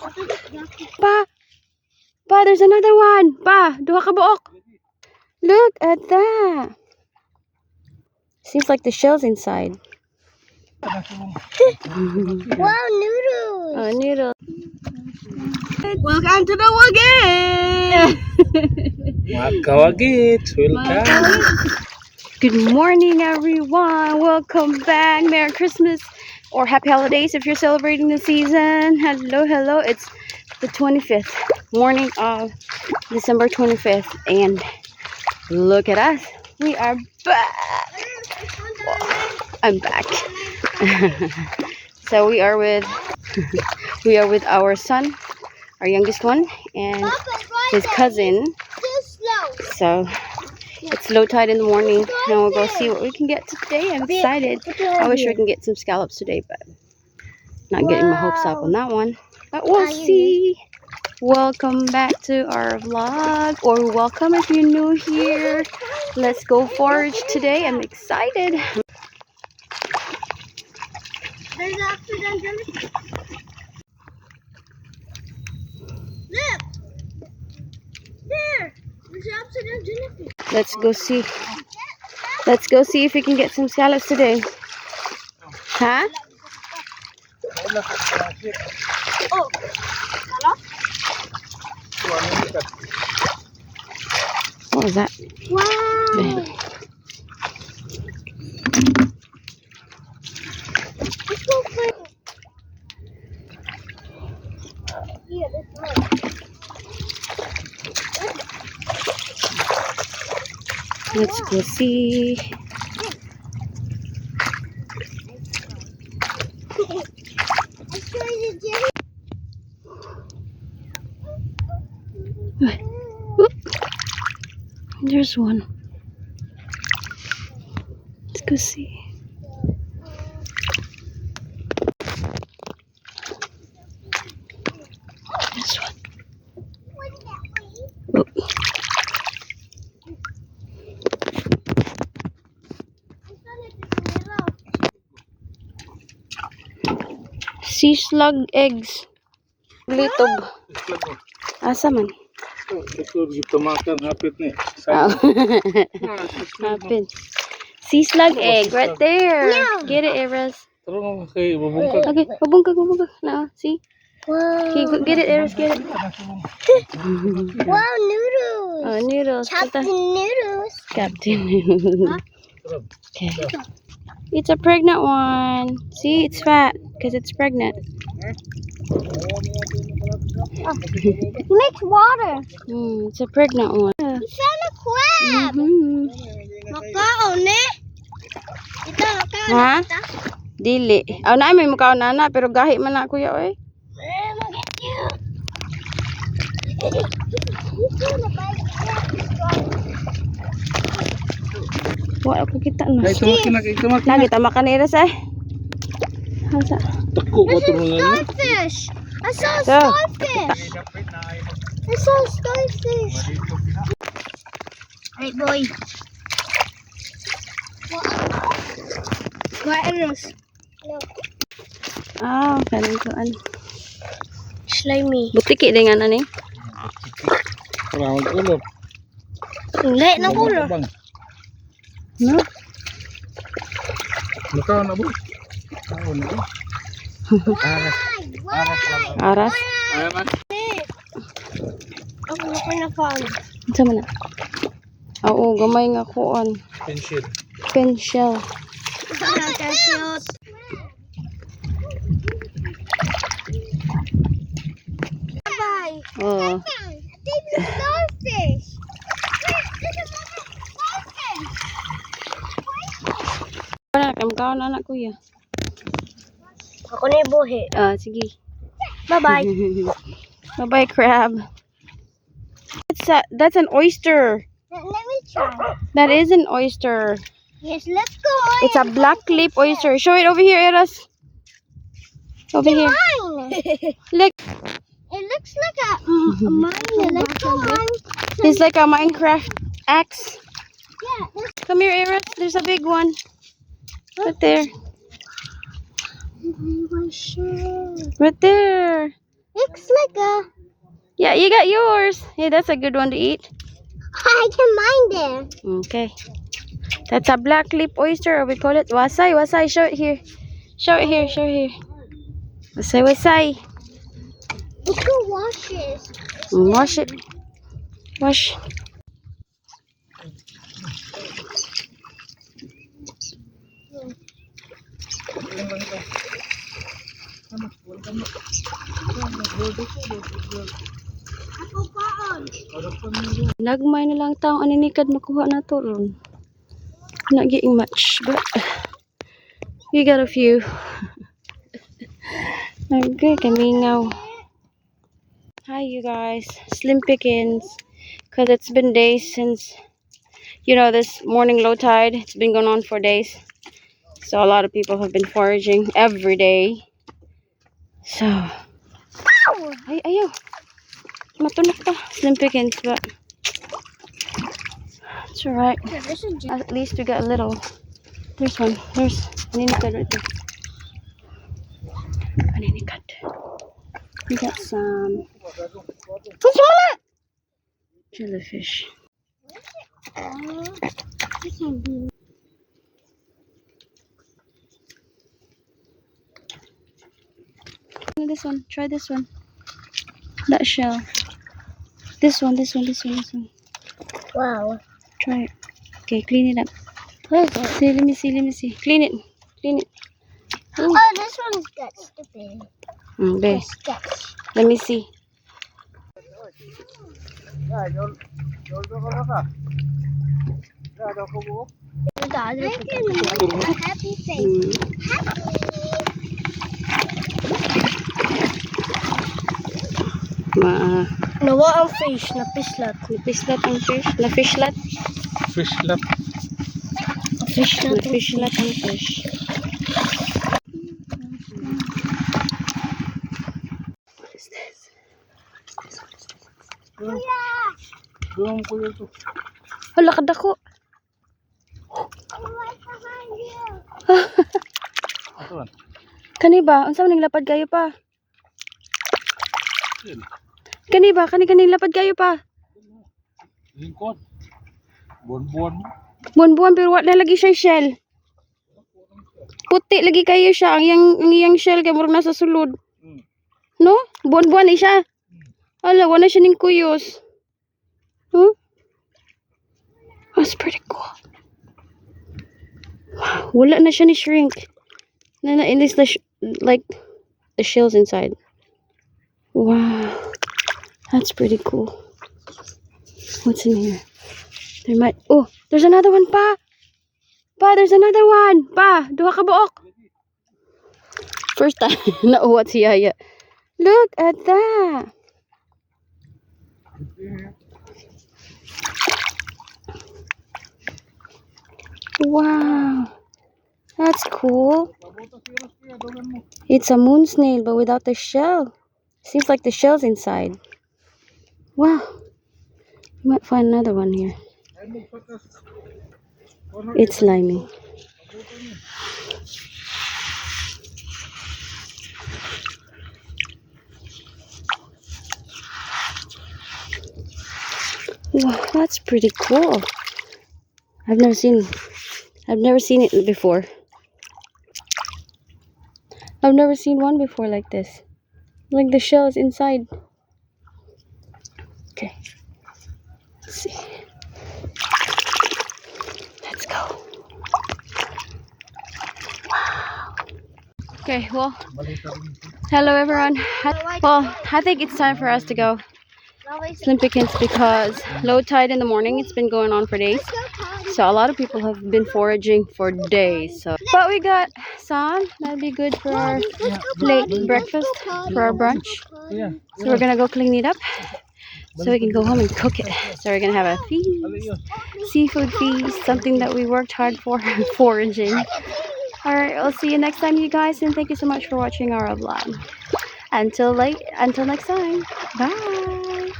Pa! Pa, there's another one! Pa, duha ka buok! Look at that! Seems like the shell's inside. Wow, noodles! Oh, noodle. Welcome to the Wagit! Makawagit, welcome. Good morning, everyone. Welcome back. Merry Christmas or Happy Holidays if you're celebrating the season. Hello, hello. It's the 25th, morning of December 25th. And look at us. We are back. I'm back. So we are with our son, our youngest one, and his cousin. So it's low tide in the morning, and we'll go see what we can get today. I'm excited. I wish we can get some scallops today, but not getting my hopes up on that one. But we'll see. Welcome back to our vlog, or welcome if you're new here. Let's go forage today. I'm excited. There's accident. Look! There! There's accident. Let's go see. Let's go see if we can get some scallops today. Huh? Oh! What was that? Wow! Let's go play. Yeah, let's go. Let's go see. Whoop. There's one. Let's go see. This one. Whoop. Sea slug eggs. Litob. Asa man? Ito dito makan hapit ni. Oh. Happen. Sea slug egg right there. Get it, Eras. Terus kay bubungkag. Okay, pabungkag. No, see? Wow! Okay, get it, Eras, get it. Wow, noodles! Oh, noodles. Captain Noodles! Captain Noodles. Okay. It's a pregnant one. See, it's fat because it's pregnant. He makes water. It's a pregnant one. He found a crab. Makaon eh. Ito, makaon Ha? kita. Dili. Aw na may mukha na pero gahi man na kuya oy. Mag-get you. Wa ako kita na. Kay tumakin na kay tumakin. Lagi tama ka ni Eras eh. How's that? Tako ko turun na. Starfish. I saw a So. starfish. I saw a starfish. Alright, boy. What is? Ah, kanin ko an. Slimy. Butiki dengan ani. Round ulo. Hindi na kulo. No. Makaw na bu. Makaw na. Aras. Ayan na. Ako na fan. Unsa man na? Oo, gamay nga kuan. Pension. Pen shell. Cute. Bye. Oh. There's a starfish. There's a starfish. Wala kam kaon anak kuya. Ako na yung buhi. Ah, sige. Bye-bye. Bye-bye, crab. That's an oyster. Let me try. That is an oyster. Yes, let's go. It's a black lip oyster. Show it over here, Eras. Over here. Mine. Look, It looks like a mine. Let's go mine. it's like a Minecraft axe. Yeah. Come here, Eras. There's a big one. Right there. Right there. Looks like a. Yeah, you got yours. Hey, that's a good one to eat. I can mind it. Okay. That's a black lip oyster, or we call it wasai. Wasai, show it here. Show it here, show it here. Wasai, wasai. Let's go wash this. Wash it. Wash. Ako paon. Nagmay na lang taong aninikad makuha na to ron. Not getting much, but we got a few. Okay, kamingaw. Hi you guys, slim pickings. Cause it's been days since, you know, this morning low tide. It's been going on for days. So a lot of people have been foraging every day. So, ay, ayaw. Matunog pa. Slim pickings, but it's alright. Yeah, this is just. At least we got a little. There's one. There's aninikad right there. Aninikad. We got some jellyfish. This one. Try this one. That shell. This one. Wow. Try it. Okay, clean it up. What is it? See, let me see. Clean it. Oh, this one's got stupid. There. Sketch. Let me see. Happy face. Nawa ang fish na pislat. Napislat ang fish. Nafishlat. Fish lap. Nafishlat ang fish. What is this? Doon ko yun to. Hala, kadako. Ito man. Kani ba? Unsa man ning lapad kayo pa? Yan. Kani ba? Kani lapad kayo pa? Lingkod. Buwan-buwan mo. Buwan-buwan pero wala lagi siya shell. Puti lagi kayo siya. Ang iyang shell kay murag nasa sulod. No? Buwan-buwan ni siya. Ala, wala siya ning kuyos. Huh? That's pretty cool. Wow, wala na siya ni shrink. Na in this like the shells inside. Wow. That's pretty cool. What's in here? There might. Oh, there's another one, pa. Pa, there's another one. Pa, duha ka buok. First time nauwat si Yaya. Look at that. Wow. That's cool. It's a moon snail, but without the shell. Seems like the shell's inside. Wow. You might find another one here. It's slimy. Wow, that's pretty cool. I've never seen it before. I've never seen one before like this. Like the shell is inside. Okay. Let's see. Let's go. Wow. Okay, well, hello everyone. Well, I think it's time for us to go slim pickings because low tide in the morning. It's been going on for days. So a lot of people have been foraging for days. So, but we got some. That'd be good for our late breakfast, for our brunch. Yeah. So we're gonna go clean it up so we can go home and cook it. So we're gonna have a feast, seafood feast, something that we worked hard for, foraging. Alright, I'll see you next time, you guys, and thank you so much for watching our vlog. Until next time. Bye.